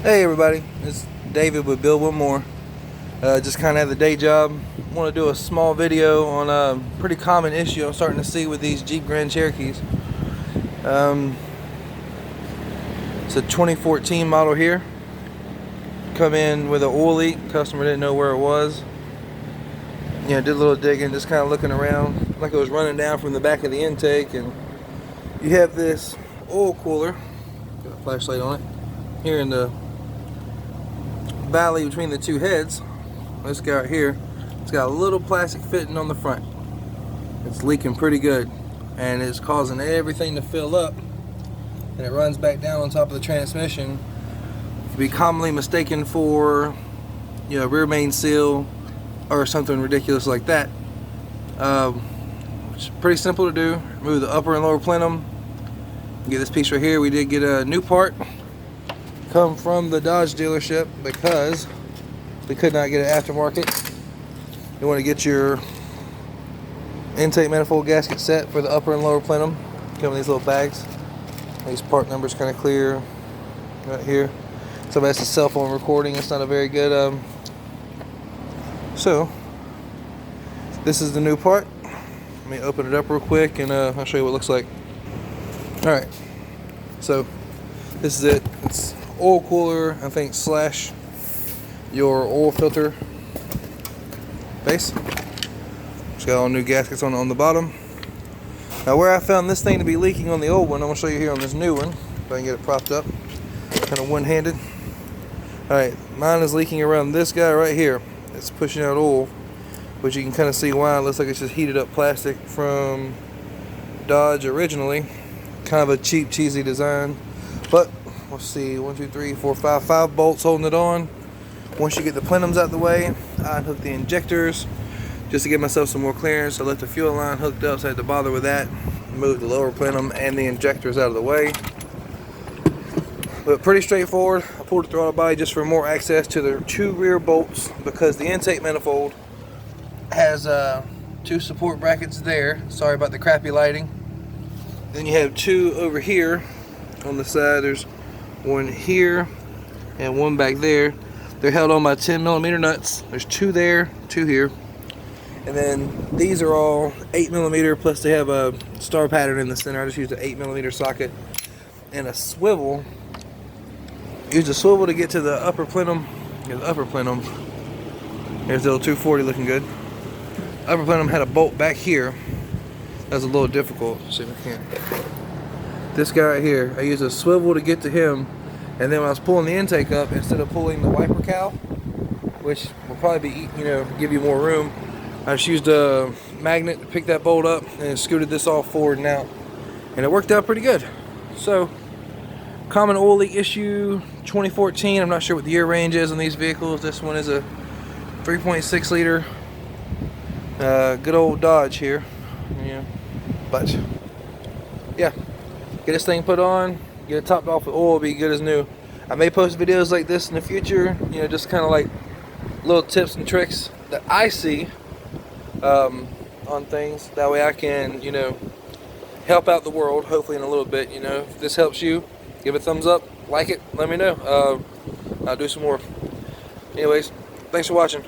Hey everybody, it's David with Build One More. Just kind of have the day job. Want to do a small video on a pretty common issue I'm starting to see with these Jeep Grand Cherokees. It's a 2014 model here. Come in with an oil leak. Customer didn't know where it was. Did a little digging, just kind of looking around, like it was running down from the back of the intake. And you have this oil cooler, got a flashlight on it, here in the valley between the two heads. This guy right here, it's got a little plastic fitting on the front. It's leaking pretty good, and it's causing everything to fill up, and it runs back down on top of the transmission. It can be commonly mistaken for, rear main seal or something ridiculous like that. It's pretty simple to do. Remove the upper and lower plenum. Get this piece right here. We did get a new part come from the Dodge dealership because we could not get an aftermarket. You want to get your intake manifold gasket set for the upper and lower plenum. Come in these little bags. These part numbers kind of clear right here. Somebody has a cell phone recording. It's not a very good. So this is the new part. Let me open it up real quick and I'll show you what it looks like. All right. So this is it. It's oil cooler, I think, slash your oil filter base. It's got all new gaskets on the bottom. Now, where I found this thing to be leaking on the old one, I'm going to show you here on this new one. If I can get it propped up, kind of one-handed. Alright, mine is leaking around this guy right here. It's pushing out oil, but you can kind of see why. It looks like it's just heated up plastic from Dodge originally. Kind of a cheap, cheesy design, but let's see, 1, 2, 3, 4, 5 bolts holding it on. Once you get the plenums out the way, I unhook the injectors just to give myself some more clearance. I left the fuel line hooked up, so I had to bother with that. Move the lower plenum and the injectors out of the way. But pretty straightforward. I pulled the throttle body just for more access to the two rear bolts, because the intake manifold has 2 support brackets there. Sorry about the crappy lighting. Then you have 2 over here on the side. There's 1 here and 1 back there. They're held on by 10mm nuts. There's 2 there, 2 here. And then these are all 8mm, plus they have a star pattern in the center. I just used an 8mm socket and a swivel. Use a swivel to get to the upper plenum. Here's the upper plenum. Here's the little 240 looking good. Upper plenum had a bolt back here. That was a little difficult. Let's see if I can. This guy right here, I used a swivel to get to him, and then when I was pulling the intake up, instead of pulling the wiper cowl, which will probably be, give you more room, I just used a magnet to pick that bolt up and scooted this all forward and out, and it worked out pretty good. So, common oil leak issue, 2014. I'm not sure what the year range is on these vehicles. This one is a 3.6 liter, good old Dodge here. But yeah. Get this thing put on, get it topped off with oil, be good as new. I may post videos like this in the future, just kind of like little tips and tricks that I see on things. That way I can, help out the world, hopefully in a little bit. If this helps you, give it a thumbs up, like it, let me know. I'll do some more. Anyways, thanks for watching.